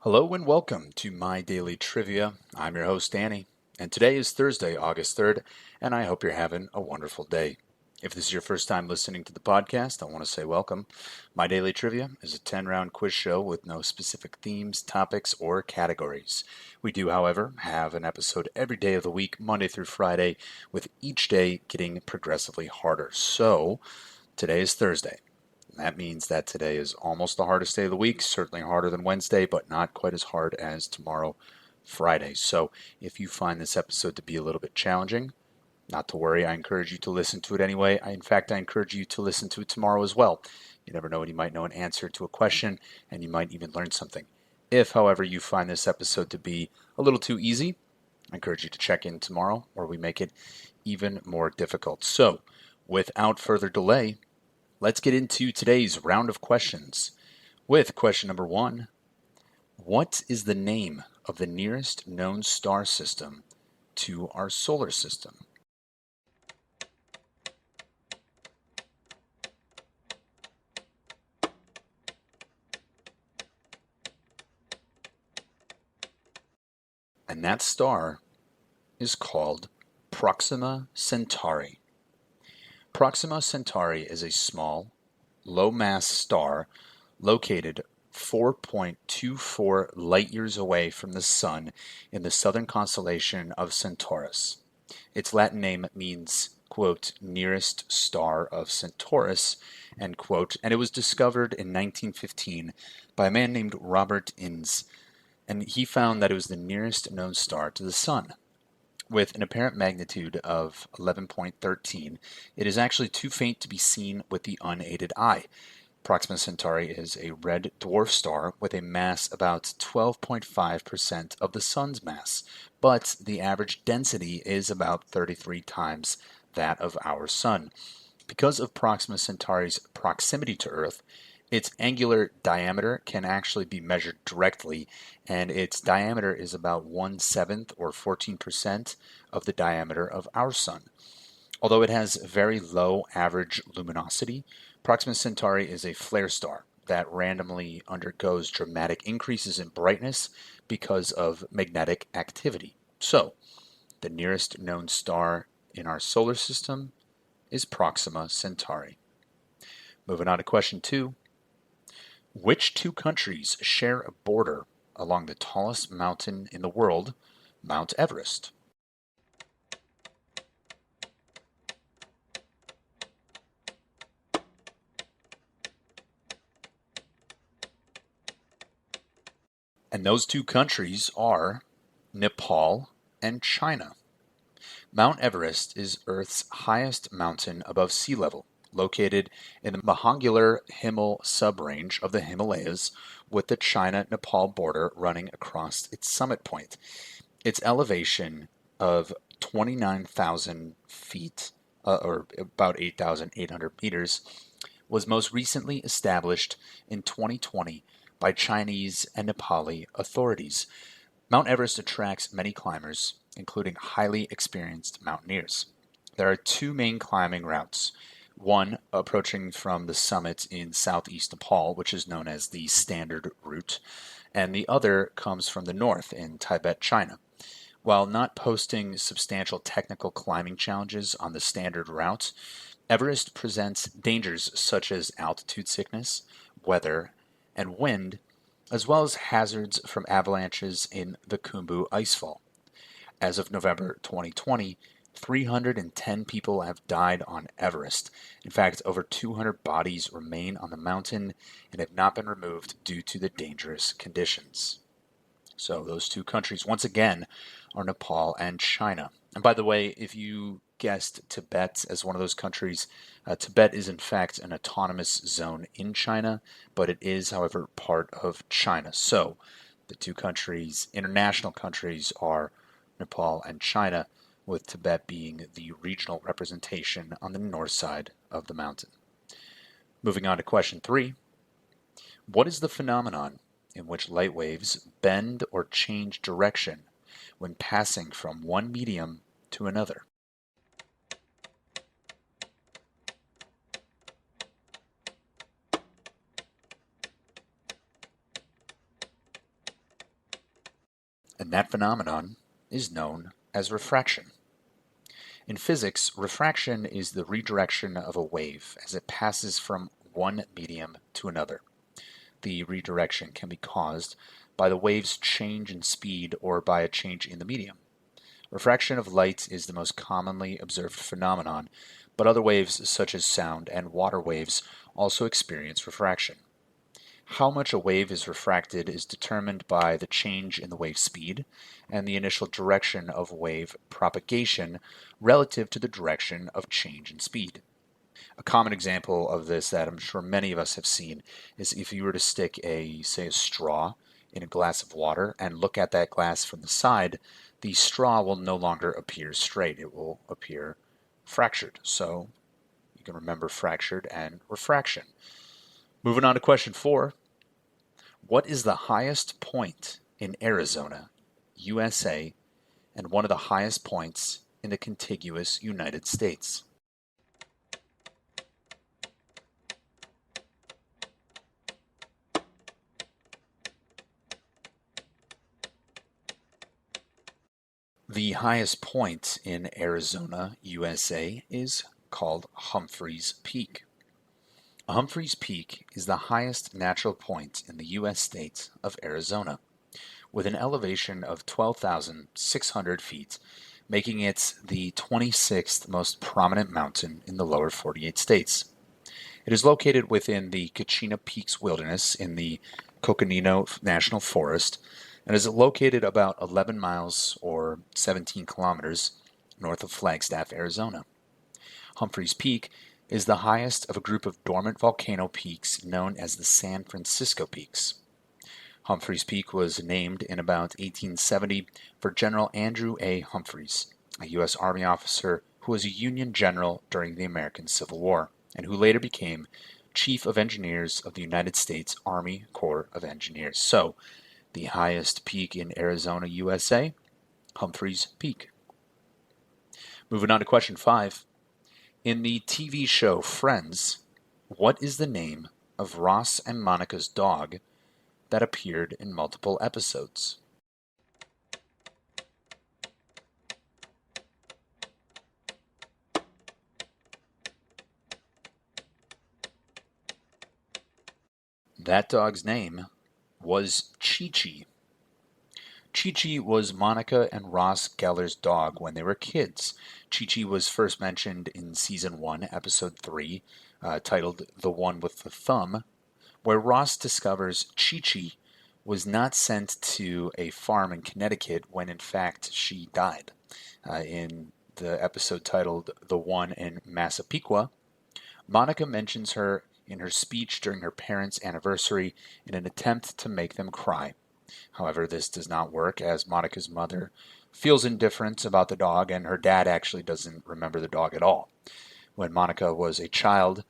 Hello and welcome to My Daily Trivia. I'm your host, Danny, and today is Thursday, August 3rd, and I hope you're having a wonderful day. If this is your first time listening to the podcast, I want to say welcome. My Daily Trivia is a 10-round quiz show with no specific themes, topics, or categories. We do, however, have an episode every day of the week, Monday through Friday, with each day getting progressively harder. So, today is Thursday. That means that today is almost the hardest day of the week, certainly harder than Wednesday, but not quite as hard as tomorrow, Friday. So if you find this episode to be a little bit challenging, not to worry. I encourage you to listen to it anyway. In fact, I encourage you to listen to it tomorrow as well. You never know when you might know an answer to a question, and you might even learn something. If, however, you find this episode to be a little too easy, I encourage you to check in tomorrow, where we make it even more difficult. So, without further delay, let's get into today's round of questions with question number 1. What is the name of the nearest known star system to our solar system? And that star is called Proxima Centauri. Proxima Centauri is a small, low-mass star located 4.24 light-years away from the Sun in the southern constellation of Centaurus. Its Latin name means, quote, nearest star of Centaurus, end quote, and it was discovered in 1915 by a man named Robert Innes, and he found that it was the nearest known star to the Sun. With an apparent magnitude of 11.13, it is actually too faint to be seen with the unaided eye. Proxima Centauri is a red dwarf star with a mass about 12.5% of the Sun's mass, but the average density is about 33 times that of our Sun. Because of Proxima Centauri's proximity to Earth, its angular diameter can actually be measured directly, and its diameter is about 1/7 or 14% of the diameter of our Sun. Although it has very low average luminosity, Proxima Centauri is a flare star that randomly undergoes dramatic increases in brightness because of magnetic activity. So, the nearest known star in our solar system is Proxima Centauri. Moving on to question 2. Which two countries share a border along the tallest mountain in the world, Mount Everest? And those two countries are Nepal and China. Mount Everest is Earth's highest mountain above sea level, located in the Mahangular Himal subrange of the Himalayas, with the China-Nepal border running across its summit point. Its elevation of 29,000 feet, or about 8,800 meters, was most recently established in 2020 by Chinese and Nepali authorities. Mount Everest attracts many climbers, including highly experienced mountaineers. There are two main climbing routes. One approaching from the summit in southeast Nepal, which is known as the Standard Route, and the other comes from the north in Tibet, China. While not posting substantial technical climbing challenges on the standard route, Everest presents dangers such as altitude sickness, weather, and wind, as well as hazards from avalanches in the Khumbu icefall. As of November 2020, 310 people have died on Everest. In fact, over 200 bodies remain on the mountain and have not been removed due to the dangerous conditions. So those two countries, once again, are Nepal and China. And by the way, if you guessed Tibet as one of those countries, Tibet is in fact an autonomous zone in China, but it is, however, part of China. So the two countries, international countries, are Nepal and China, with Tibet being the regional representation on the north side of the mountain. Moving on to question 3. What is the phenomenon in which light waves bend or change direction when passing from one medium to another? and that phenomenon is known as refraction. In physics, refraction is the redirection of a wave as it passes from one medium to another. The redirection can be caused by the wave's change in speed or by a change in the medium. Refraction of light is the most commonly observed phenomenon, but other waves such as sound and water waves also experience refraction. How much a wave is refracted is determined by the change in the wave speed and the initial direction of wave propagation relative to the direction of change in speed. A common example of this that I'm sure many of us have seen is if you were to stick say, a straw in a glass of water and look at that glass from the side, the straw will no longer appear straight. It will appear fractured. So you can remember fractured and refraction. Moving on to question 4. What is the highest point in Arizona, USA, and one of the highest points in the contiguous United States? The highest point in Arizona, USA, is called Humphreys Peak. Humphreys Peak is the highest natural point in the U.S. state of Arizona, with an elevation of 12,600 feet, making it the 26th most prominent mountain in the lower 48 states. It is located within the Kachina Peaks Wilderness in the Coconino National Forest and is located about 11 miles or 17 kilometers north of Flagstaff, Arizona. Humphreys Peak is the highest of a group of dormant volcano peaks known as the San Francisco Peaks. Humphreys Peak was named in about 1870 for General Andrew A. Humphreys, a U.S. Army officer who was a Union general during the American Civil War and who later became Chief of Engineers of the United States Army Corps of Engineers. So, the highest peak in Arizona, USA, Humphreys Peak. Moving on to question 5. In the TV show Friends, what is the name of Ross and Monica's dog that appeared in multiple episodes? That dog's name was Chi-Chi. Chi-Chi was Monica and Ross Geller's dog when they were kids. Chi-Chi was first mentioned in Season 1, Episode 3, titled The One with the Thumb, where Ross discovers Chi-Chi was not sent to a farm in Connecticut when in fact she died. In the episode titled The One in Massapequa, Monica mentions her in her speech during her parents' anniversary in an attempt to make them cry. However, this does not work as Monica's mother feels indifferent about the dog and her dad actually doesn't remember the dog at all. When Monica was a child,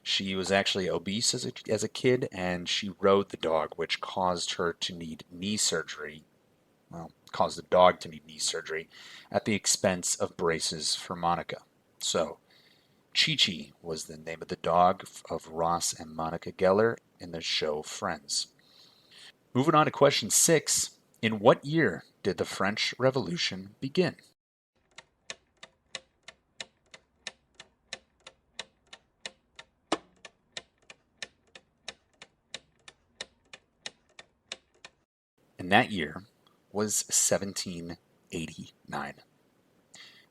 she was actually obese as a kid and she rode the dog, which caused her to need knee surgery. Well, caused the dog to need knee surgery at the expense of braces for Monica. So, Chi-Chi was the name of the dog of Ross and Monica Geller in the show Friends. Moving on to question 6. In what year did the French Revolution begin? And that year was 1789.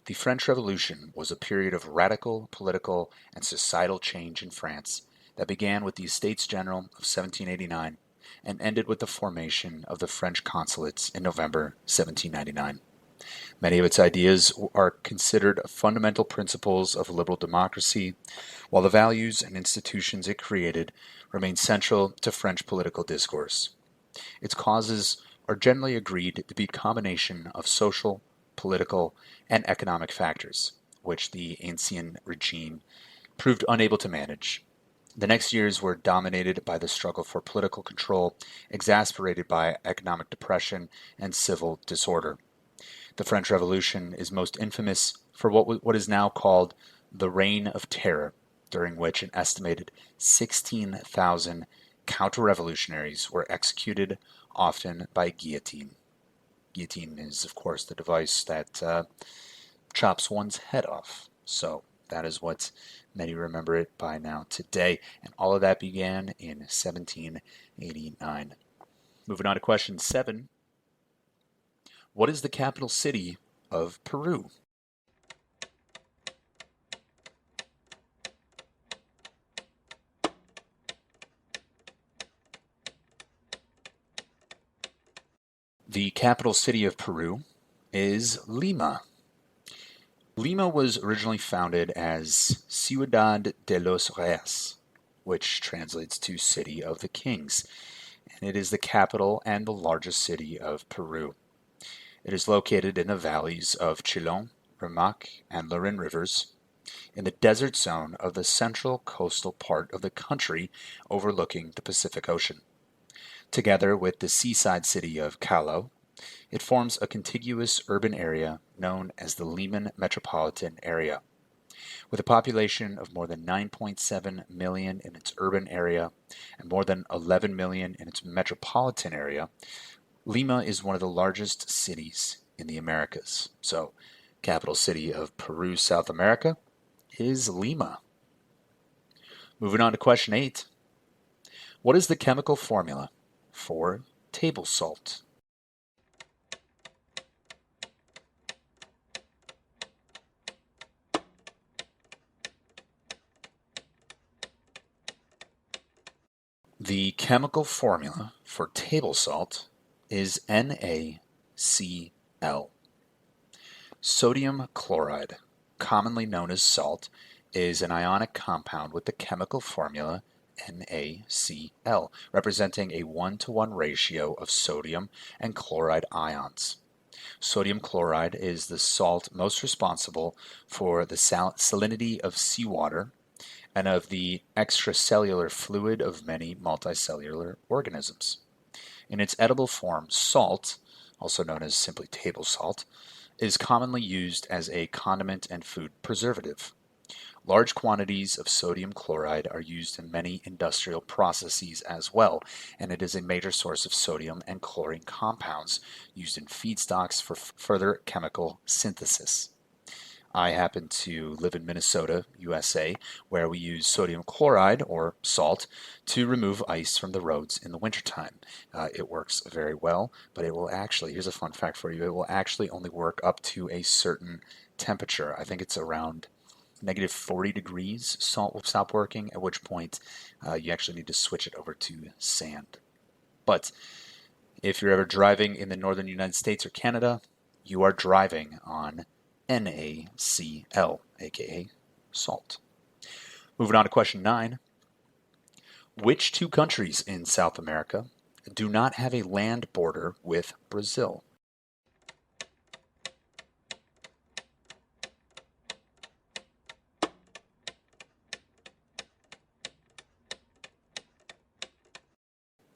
The French Revolution was a period of radical political and societal change in France that began with the Estates General of 1789 and ended with the formation of the French consulates in November 1799. Many of its ideas are considered fundamental principles of liberal democracy, while the values and institutions it created remain central to French political discourse. Its causes are generally agreed to be a combination of social, political, and economic factors, which the Ancien regime proved unable to manage. The next years were dominated by the struggle for political control, exasperated by economic depression and civil disorder. The French Revolution is most infamous for what is now called the Reign of Terror, during which an estimated 16,000 counter-revolutionaries were executed, often by guillotine. Guillotine is, of course, the device that chops one's head off. So that is what many remember it by now today. And all of that began in 1789. Moving on to question 7. What is the capital city of Peru? The capital city of Peru is Lima. Lima was originally founded as Ciudad de los Reyes, which translates to City of the Kings, and it is the capital and the largest city of Peru. It is located in the valleys of Chillón, Rímac, and Lurin rivers, in the desert zone of the central coastal part of the country overlooking the Pacific Ocean. Together with the seaside city of Callao, it forms a contiguous urban area known as the Lima metropolitan area. With a population of more than 9.7 million in its urban area and more than 11 million in its metropolitan area, Lima is one of the largest cities in the Americas. So, capital city of Peru, South America, is Lima. Moving on to question 8. What is the chemical formula for table salt? The chemical formula for table salt is NaCl. Sodium chloride, commonly known as salt, is an ionic compound with the chemical formula NaCl, representing a 1-to-1 ratio of sodium and chloride ions. Sodium chloride is the salt most responsible for the salinity of seawater and of the extracellular fluid of many multicellular organisms. In its edible form, salt, also known as simply table salt, is commonly used as a condiment and food preservative. Large quantities of sodium chloride are used in many industrial processes as well, and it is a major source of sodium and chlorine compounds used in feedstocks for further chemical synthesis. I happen to live in Minnesota, USA, where we use sodium chloride, or salt, to remove ice from the roads in the wintertime. It works very well, but it will actually, here's a fun fact for you, it will actually only work up to a certain temperature. I think it's around negative 40 degrees, salt will stop working, at which point you actually need to switch it over to sand. But if you're ever driving in the northern United States or Canada, you are driving on NaCl, aka salt. Moving on to question 9. Which two countries in South America do not have a land border with Brazil?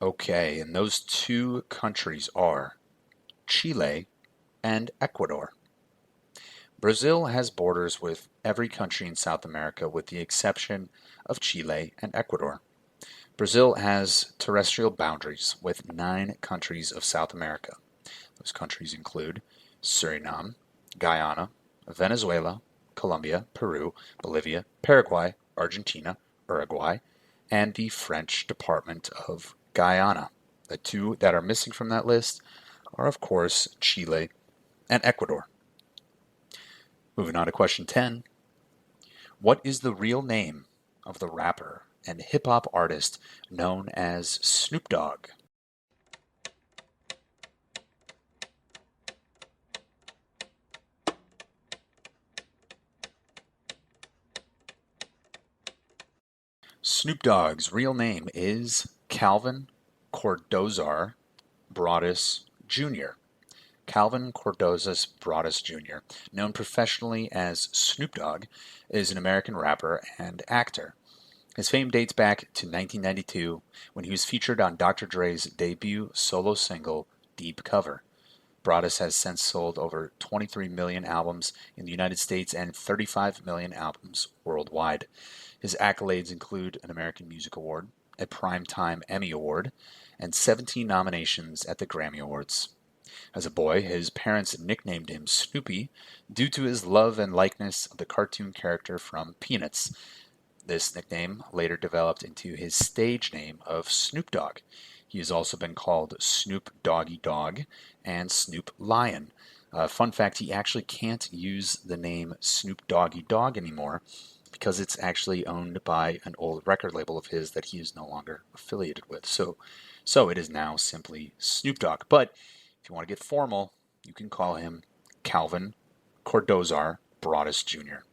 Okay, and those two countries are Chile and Ecuador. Brazil has borders with every country in South America with the exception of Chile and Ecuador. Brazil has terrestrial boundaries with 9 countries of South America. Those countries include Suriname, Guyana, Venezuela, Colombia, Peru, Bolivia, Paraguay, Argentina, Uruguay, and the French Department of Guyana. The two that are missing from that list are, of course, Chile and Ecuador. Moving on to question 10. What is the real name of the rapper and hip-hop artist known as Snoop Dogg? Snoop Dogg's real name is Calvin Cordozar Broadus Jr. Calvin Cordozas Broadus Jr., known professionally as Snoop Dogg, is an American rapper and actor. His fame dates back to 1992 when he was featured on Dr. Dre's debut solo single, Deep Cover. Broadus has since sold over 23 million albums in the United States and 35 million albums worldwide. His accolades include an American Music Award, a Primetime Emmy Award, and 17 nominations at the Grammy Awards. As a boy, his parents nicknamed him Snoopy due to his love and likeness of the cartoon character from Peanuts. This nickname later developed into his stage name of Snoop Dogg. He has also been called Snoop Doggy Dogg and Snoop Lion. Fun fact, he actually can't use the name Snoop Doggy Dogg anymore because it's actually owned by an old record label of his that he is no longer affiliated with. So it is now simply Snoop Dogg. But if you want to get formal, you can call him Calvin Cordozar Broadus Jr.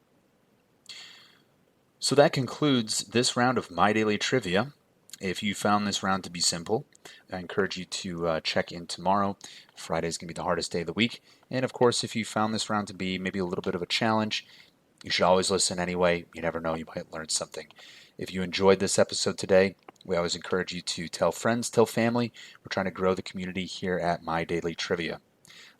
So that concludes this round of My Daily Trivia. If you found this round to be simple, I encourage you to check in tomorrow. Friday is going to be the hardest day of the week. And of course, if you found this round to be maybe a little bit of a challenge, you should always listen anyway. You never know, you might learn something. If you enjoyed this episode today, we always encourage you to tell friends, tell family. We're trying to grow the community here at My Daily Trivia.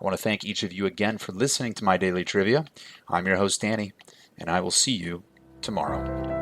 I want to thank each of you again for listening to My Daily Trivia. I'm your host, Danny, and I will see you tomorrow.